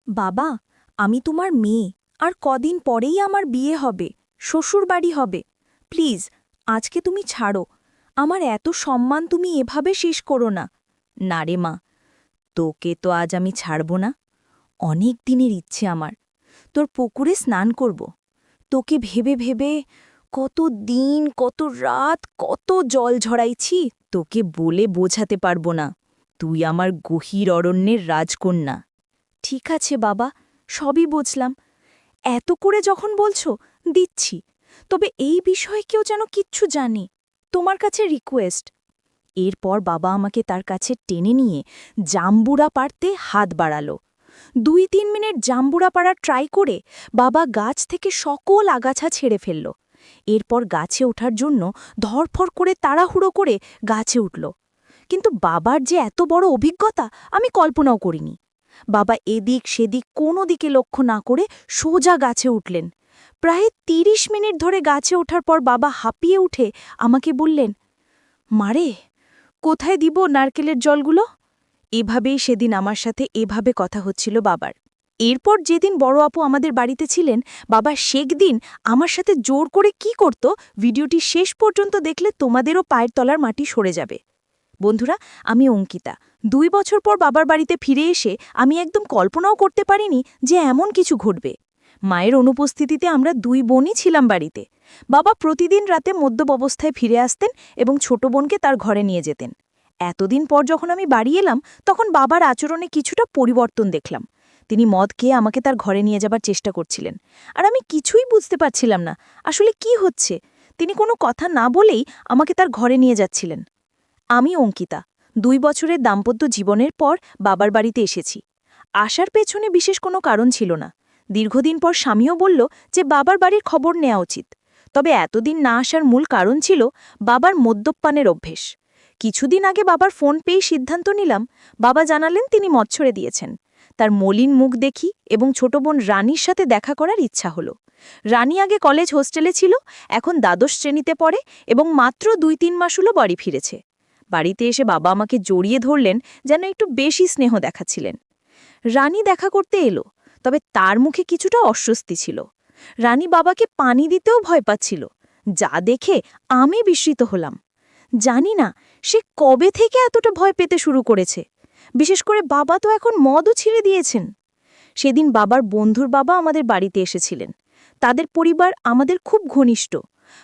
বাবা, আমি তোমার মেয়ে, আর কদিন পরেই আমার বিয়ে হবে, শ্বশুরবাড়ি হবে। প্লিজ, আজকে তুমি ছাড়ো। আমার এত সম্মান তুমি এভাবে শেষ করো না। না রে মা, তোকে তো আজ আমি ছাড়ব না। অনেক দিনের ইচ্ছে আমার, তোর পুকুরে স্নান করব। তোকে ভেবে ভেবে কত দিন, কত রাত, কত জল ঝরাইছি, তোকে বলে বোঝাতে পারব না। তুই আমার গহীর অরণ্যের রাজকন্যা। ঠিক আছে বাবা, সবই বুঝলাম। এত করে যখন বলছো, দিচ্ছি। তবে এই বিষয়ে কেউ যেন কিচ্ছু জানে। তোমার কাছে রিকোয়েস্ট। এরপর বাবা আমাকে তার কাছে টেনে নিয়ে জাম্বুরা পাড়তে হাত বাড়ালো। ২-৩ মিনিট জাম্বুরা পাড়া ট্রাই করে বাবা গাছ থেকে সকল আগাছা ছেড়ে ফেলল। এরপর গাছে ওঠার জন্য ধরফর করে তাড়াহুড়ো করে গাছে উঠল। কিন্তু বাবার যে এত বড় অভিজ্ঞতা আমি কল্পনাও করিনি। বাবা এদিক সেদিক কোনো দিকে লক্ষ্য না করে সোজা গাছে উঠলেন। প্রায় ৩০ মিনিট ধরে গাছে ওঠার পর বাবা হাঁপিয়ে উঠে আমাকে বললেন, মারে, কোথায় দিব নারকেলের জলগুলো? এভাবেই সেদিন আমার সাথে এভাবে কথা হচ্ছিল বাবার। এরপর যেদিন বড় আপু আমাদের বাড়িতে ছিলেন, বাবা দিন আমার সাথে জোর করে কি করত, ভিডিওটি শেষ পর্যন্ত দেখলে তোমাদেরও পায়ের তলার মাটি সরে যাবে। বন্ধুরা, আমি অঙ্কিতা। ২ বছর পর বাবার বাড়িতে ফিরে এসে আমি একদম কল্পনাও করতে পারিনি যে এমন কিছু ঘটবে। মায়ের অনুপস্থিতিতে আমরা ২ বোনই ছিলাম বাড়িতে। বাবা প্রতিদিন রাতে মদ্যপ অবস্থায় ফিরে আসতেন এবং ছোট বোনকে তার ঘরে নিয়ে যেতেন। এতদিন পর যখন আমি বাড়ি এলাম, তখন বাবার আচরণে কিছুটা পরিবর্তন দেখলাম। তিনি মদ খেয়ে আমাকে তার ঘরে নিয়ে যাবার চেষ্টা করছিলেন, আর আমি কিছুই বুঝতে পারছিলাম না আসলে কি হচ্ছে। তিনি কোনো কথা না বলেই আমাকে তার ঘরে নিয়ে যাচ্ছিলেন। আমি অঙ্কিতা, ২ বছরের দাম্পত্য জীবনের পর বাবার বাড়িতে এসেছি। আসার পেছনে বিশেষ কোনো কারণ ছিল না। দীর্ঘদিন পর স্বামীও বলল যে বাবার বাড়ির খবর নেওয়া উচিত। তবে এতদিন না আসার মূল কারণ ছিল বাবার মদ্যপানের অভ্যেস। কিছুদিন আগে বাবার ফোন পেয়েই সিদ্ধান্ত নিলাম। বাবা জানালেন তিনি মদ ছেড়ে দিয়েছেন। তার মলিন মুখ দেখি এবং ছোট বোন রানীর সাথে দেখা করার ইচ্ছা হলো। রানী আগে কলেজ হোস্টেলে ছিল, এখন দ্বাদশ শ্রেণীতে পড়ে এবং মাত্র ২-৩ মাস হলো বাড়ি ফিরেছে। বাড়িতে এসে বাবা আমাকে জড়িয়ে ধরলেন, যেন একটু বেশি স্নেহ দেখাচ্ছিলেন। রানী দেখা করতে এলো, তবে তার মুখে কিছুটা অস্বস্তি ছিল। রানী বাবাকে পানি দিতেও ভয় পাচ্ছিল, যা দেখে আমি বিস্মিত হলাম। জানি না সে কবে থেকে এতটা ভয় পেতে শুরু করেছে। বিশেষ করে বাবা তো এখন মদও ছেড়ে দিয়েছেন। সেদিন বাবার বন্ধুর বাবা আমাদের বাড়িতে এসেছিলেন। তাদের পরিবার আমাদের খুব ঘনিষ্ঠ।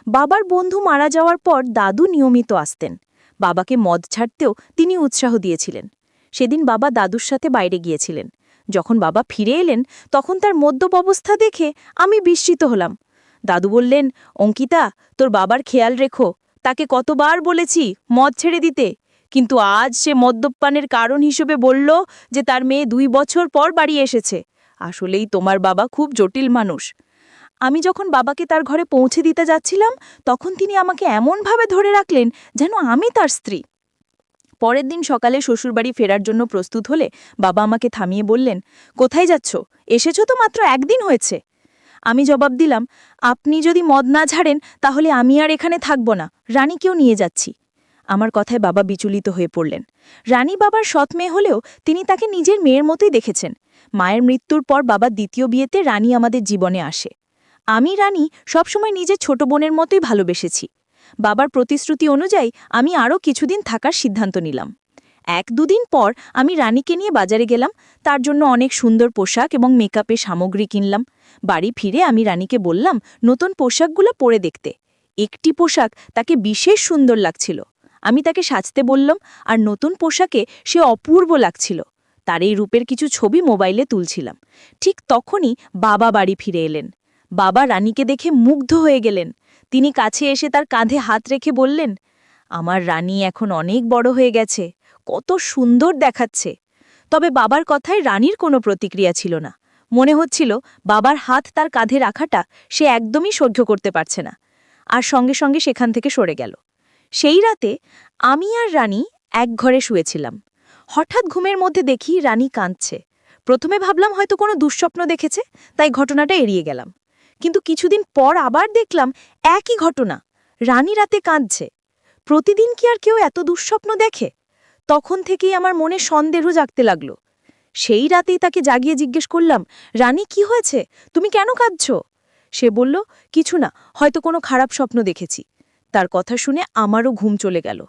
বাবার বন্ধু মারা যাওয়ার পর দাদু নিয়মিত আসতেন। বাবাকে মদ ছাড়তেও তিনি উৎসাহ দিয়েছিলেন। সেদিন বাবা দাদুর সাথে বাইরে গিয়েছিলেন। যখন বাবা ফিরে এলেন, তখন তার মদ্যপ অবস্থা দেখে আমি বিস্মিত হলাম। দাদু বললেন, অঙ্কিতা, তোর বাবার খেয়াল রেখো। তাকে কতবার বলেছি মদ ছেড়ে দিতে, কিন্তু আজ সে মদ্যপানের কারণ হিসেবে বলল যে তার মেয়ে ২ বছর পর বাড়ি এসেছে। আসলেই তোমার বাবা খুব জটিল মানুষ। আমি যখন বাবাকে তার ঘরে পৌঁছে দিতে যাচ্ছিলাম, তখন তিনি আমাকে এমনভাবে ধরে রাখলেন যেন আমি তার স্ত্রী। পরের দিন সকালে শ্বশুরবাড়ি ফেরার জন্য প্রস্তুত হলে বাবা আমাকে থামিয়ে বললেন, কোথায় যাচ্ছ? এসেছ তো মাত্র ১ দিন হয়েছে। আমি জবাব দিলাম, আপনি যদি মদ না ঝাড়েন তাহলে আমি আর এখানে থাকব না, রানীকেও নিয়ে যাচ্ছি। আমার কথায় বাবা বিচলিত হয়ে পড়লেন। রানী বাবার সৎ মেয়ে হলেও তিনি তাকে নিজের মেয়ের মতোই দেখেছেন। মায়ের মৃত্যুর পর বাবার দ্বিতীয় বিয়েতে রানী আমাদের জীবনে আসে। আমি রানী সবসময় নিজের ছোট বোনের মতোই ভালোবেসেছি। বাবার প্রতিশ্রুতি অনুযায়ী আমি আরও কিছুদিন থাকার সিদ্ধান্ত নিলাম। ১-২ দিন পর আমি রানীকে নিয়ে বাজারে গেলাম। তার জন্য অনেক সুন্দর পোশাক এবং মেকআপের সামগ্রী কিনলাম। বাড়ি ফিরে আমি রানীকে বললাম নতুন পোশাকগুলো পরে দেখতে। একটি পোশাক তাকে বিশেষ সুন্দর লাগছিল। আমি তাকে সাজতে বললাম, আর নতুন পোশাকে সে অপূর্ব লাগছিল। তার এই রূপের কিছু ছবি মোবাইলে তুলছিলাম। ঠিক তখনই বাবা বাড়ি ফিরে এলেন। বাবা রানীকে দেখে মুগ্ধ হয়ে গেলেন। তিনি কাছে এসে তার কাঁধে হাত রেখে বললেন, আমার রানী এখন অনেক বড় হয়ে গেছে, কত সুন্দর দেখাচ্ছে। তবে বাবার কথায় রানীর কোনো প্রতিক্রিয়া ছিল না। মনে হচ্ছিল বাবার হাত তার কাঁধে রাখাটা সে একদমই সহ্য করতে পারছে না, আর সঙ্গে সঙ্গে সেখান থেকে সরে গেল। সেই রাতে আমি আর রানী এক ঘরে শুয়েছিলাম। হঠাৎ ঘুমের মধ্যে দেখি রানী কাঁদছে। প্রথমে ভাবলাম হয়তো কোনো দুঃস্বপ্ন দেখেছে, তাই ঘটনাটা এড়িয়ে গেলাম। কিন্তু কিছুদিন পর আবার দেখলাম একই ঘটনা। রানী রাতে কাঁদছে। প্রতিদিন কি আর কেউ এত দুঃস্বপ্ন দেখে? তখন থেকেই আমার মনে সন্দেহ জাগতে লাগল। সেই রাতেই তাকে জাগিয়ে জিজ্ঞেস করলাম, রানী কি হয়েছে, তুমি কেন কাঁদছ? সে বলল, কিছু না, হয়তো কোনো খারাপ স্বপ্ন দেখেছি। তার কথা শুনে আমারও ঘুম চলে গেল।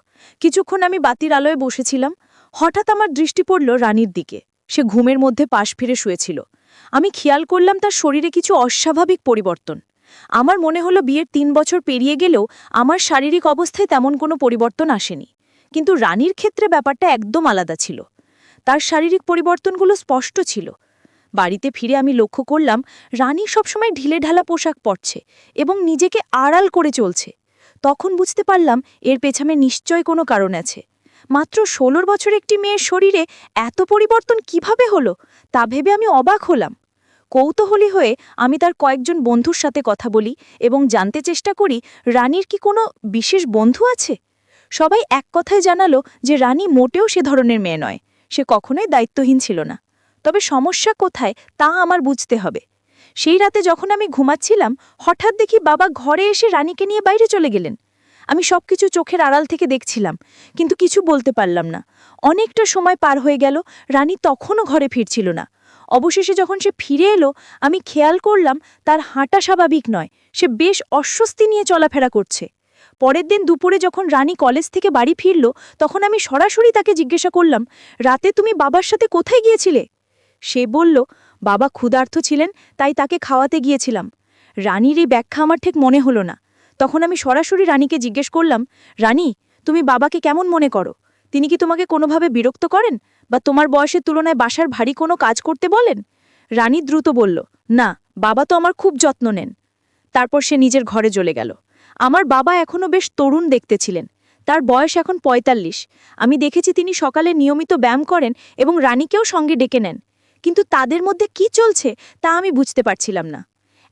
কিছুক্ষণ আমি বাতির আলোয় বসেছিলাম। হঠাৎ আমার দৃষ্টি পড়ল রানীর দিকে। সে ঘুমের মধ্যে পাশ ফিরে শুয়েছিল। আমি খেয়াল করলাম তার শরীরে কিছু অস্বাভাবিক পরিবর্তন। আমার মনে হলো বিয়ের ৩ বছর পেরিয়ে গেলেও আমার শারীরিক অবস্থায় তেমন কোনো পরিবর্তন আসেনি। কিন্তু রানীর ক্ষেত্রে ব্যাপারটা একদম আলাদা ছিল। তার শারীরিক পরিবর্তনগুলো স্পষ্ট ছিল। বাড়িতে ফিরে আমি লক্ষ্য করলাম রানী সবসময় ঢিলেঢালা পোশাক পরছে এবং নিজেকে আড়াল করে চলছে। তখন বুঝতে পারলাম এর পেছনে নিশ্চয় কোনো কারণ আছে। মাত্র ১৬ বছর একটি মেয়ের শরীরে এত পরিবর্তন কিভাবে হলো তা ভেবে আমি অবাক হলাম। কৌতূহলী হয়ে আমি তার কয়েকজন বন্ধুর সাথে কথা বলি এবং জানতে চেষ্টা করি রানীর কি কোনো বিশেষ বন্ধু আছে। সবাই এক কথায় জানালো যে রানী মোটেও সে ধরনের মেয়ে নয়, সে কখনোই দায়িত্বহীন ছিল না। তবে সমস্যা কোথায় তা আমার বুঝতে হবে। সেই রাতে যখন আমি ঘুমাচ্ছিলাম, হঠাৎ দেখি বাবা ঘরে এসে রানীকে নিয়ে বাইরে চলে গেলেন। আমি সবকিছু চোখের আড়াল থেকে দেখছিলাম, কিন্তু কিছু বলতে পারলাম না। অনেকটা সময় পার হয়ে গেল, রানী তখনও ঘরে ফিরছিল না। অবশেষে যখন সে ফিরে এলো, আমি খেয়াল করলাম তার হাঁটা স্বাভাবিক নয়, সে বেশ অস্বস্তি নিয়ে চলাফেরা করছে। পরের দিন দুপুরে যখন রানী কলেজ থেকে বাড়ি ফিরল, তখন আমি সরাসরি তাকে জিজ্ঞাসা করলাম, রাতে তুমি বাবার সাথে কোথায় গিয়েছিলে? সে বলল, বাবা ক্ষুধার্ত ছিলেন, তাই তাকে খাওয়াতে গিয়েছিলাম। রানীর এই ব্যাখ্যা আমার ঠিক মনে হলো না। তখন আমি সরাসরি রানীকে জিজ্ঞেস করলাম, রানী, তুমি বাবাকে কেমন মনে করো? তিনি কি তোমাকে কোনোভাবে বিরক্ত করেন বা তোমার বয়সের তুলনায় বাসার ভারী কোনো কাজ করতে বলেন? রানী দ্রুত বলল, না, বাবা তো আমার খুব যত্ন নেন। তারপর সে নিজের ঘরে চলে গেল। আমার বাবা এখনও বেশ তরুণ দেখতে ছিলেন। তার বয়স এখন ৪৫। আমি দেখেছি তিনি সকালে নিয়মিত ব্যায়াম করেন এবং রানীকেও সঙ্গে ডেকে নেন। কিন্তু তাদের মধ্যে কি চলছে তা আমি বুঝতে পারছিলাম না।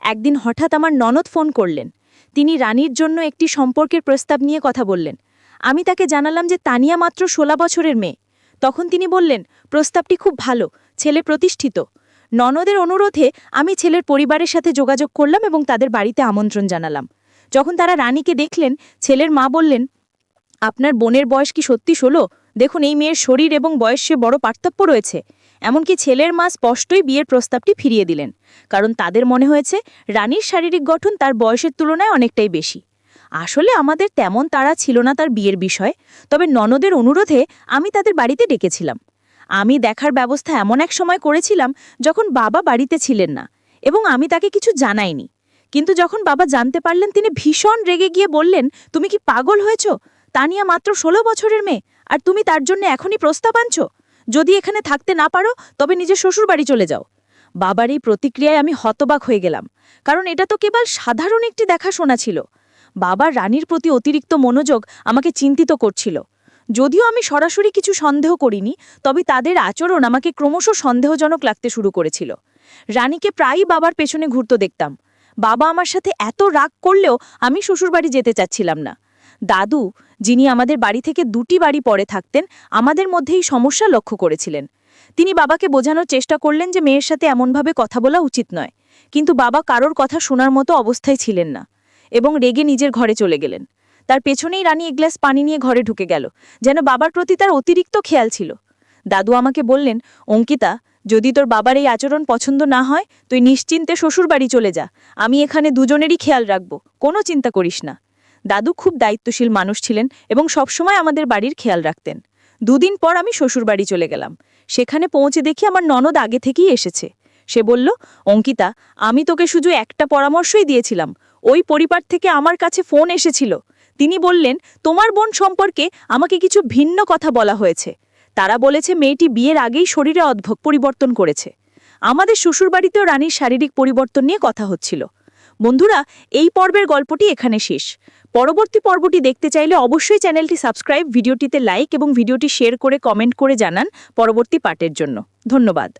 একদিন হঠাৎ আমার ননদ ফোন করলেন। তিনি রানীর জন্য একটি সম্পর্কের প্রস্তাব নিয়ে কথা বললেন। আমি তাকে জানালাম যে তানিয়া মাত্র ১৬ বছরের মেয়ে। তখন তিনি বললেন, প্রস্তাবটি খুব ভালো, ছেলে প্রতিষ্ঠিত। ননদের অনুরোধে আমি ছেলের পরিবারের সাথে যোগাযোগ করলাম এবং তাদের বাড়িতে আমন্ত্রণ জানালাম। যখন তারা রানীকে দেখলেন, ছেলের মা বললেন, আপনার বোনের বয়স কি সত্যি ১৬? দেখুন, এই মেয়ের শরীর এবং বয়সে বড় পার্থক্য রয়েছে। এমনকি ছেলের মা স্পষ্টই বিয়ের প্রস্তাবটি ফিরিয়ে দিলেন, কারণ তাদের মনে হয়েছে রানীর শারীরিক গঠন তার বয়সের তুলনায় অনেকটাই বেশি। আসলে আমাদের তেমন তাড়া ছিল না তার বিয়ের বিষয়ে, তবে ননদের অনুরোধে আমি তাদের বাড়িতে ডেকেছিলাম। আমি দেখার ব্যবস্থা এমন এক সময় করেছিলাম যখন বাবা বাড়িতে ছিলেন না, এবং আমি তাকে কিছু জানাইনি। কিন্তু যখন বাবা জানতে পারলেন, তিনি ভীষণ রেগে গিয়ে বললেন, তুমি কি পাগল হয়েছ? তানিয়া মাত্র ১৬ বছরের মেয়ে, আর তুমি তার জন্য এখনই প্রস্তাব আনছ? যদি এখানে থাকতে না পারো তবে নিজের শ্বশুর বাড়ি চলে যাও। বাবার এই প্রতিক্রিয়ায় আমি হতবাক হয়ে গেলাম, কারণ এটা তো কেবল সাধারণ একটি দেখাশোনা ছিল। বাবার রানীর প্রতি অতিরিক্ত মনোযোগ আমাকে চিন্তিত করছিল। যদিও আমি সরাসরি কিছু সন্দেহ করিনি, তবে তাদের আচরণ আমাকে ক্রমশ সন্দেহজনক লাগতে শুরু করেছিল। রানীকে প্রায়ই বাবার পেছনে ঘুরতে দেখতাম। বাবা আমার সাথে এত রাগ করলেও আমি শ্বশুরবাড়ি যেতে চাচ্ছিলাম না। দাদু, যিনি আমাদের বাড়ি থেকে ২টি বাড়ি পরে থাকতেন, আমাদের মধ্যেই সমস্যা লক্ষ্য করেছিলেন। তিনি বাবাকে বোঝানোর চেষ্টা করলেন যে মেয়ের সাথে এমনভাবে কথা বলা উচিত নয়, কিন্তু বাবা কারোর কথা শোনার মতো অবস্থায় ছিলেন না এবং রেগে নিজের ঘরে চলে গেলেন। তার পেছনেই রানী এক গ্লাস পানি নিয়ে ঘরে ঢুকে গেল, যেন বাবার প্রতি তার অতিরিক্ত খেয়াল ছিল। দাদু আমাকে বললেন, অঙ্কিতা, যদি তোর বাবার এই আচরণ পছন্দ না হয়, তুই নিশ্চিন্তে শ্বশুর বাড়ি চলে যা। আমি এখানে দুজনেরই খেয়াল রাখব, কোনো চিন্তা করিস না। দাদু খুব দায়িত্বশীল মানুষ ছিলেন এবং সবসময় আমাদের বাড়ির খেয়াল রাখতেন। ২ দিন পর আমি শ্বশুরবাড়ি চলে গেলাম। সেখানে পৌঁছে দেখি আমার ননদ আগে থেকেই এসেছে। সে বলল, অঙ্কিতা, আমি তোকে শুধু একটা পরামর্শই দিয়েছিলাম। ওই পরিবার থেকে আমার কাছে ফোন এসেছিল। তিনি বললেন, তোমার বোন সম্পর্কে আমাকে কিছু ভিন্ন কথা বলা হয়েছে। তারা বলেছে মেয়েটি বিয়ের আগেই শরীরে অদ্ভুত পরিবর্তন করেছে। আমাদের শ্বশুরবাড়িতেও রানীর শারীরিক পরিবর্তন নিয়ে কথা হচ্ছিল। বন্ধুরা, এই পর্বের গল্পটি এখানে শেষ। পরবর্তী পর্বটি দেখতে চাইলে অবশ্যই চ্যানেলটি সাবস্ক্রাইব, ভিডিওটিতে লাইক এবং ভিডিওটি শেয়ার করে কমেন্ট করে জানান পরবর্তী পার্টের জন্য। ধন্যবাদ।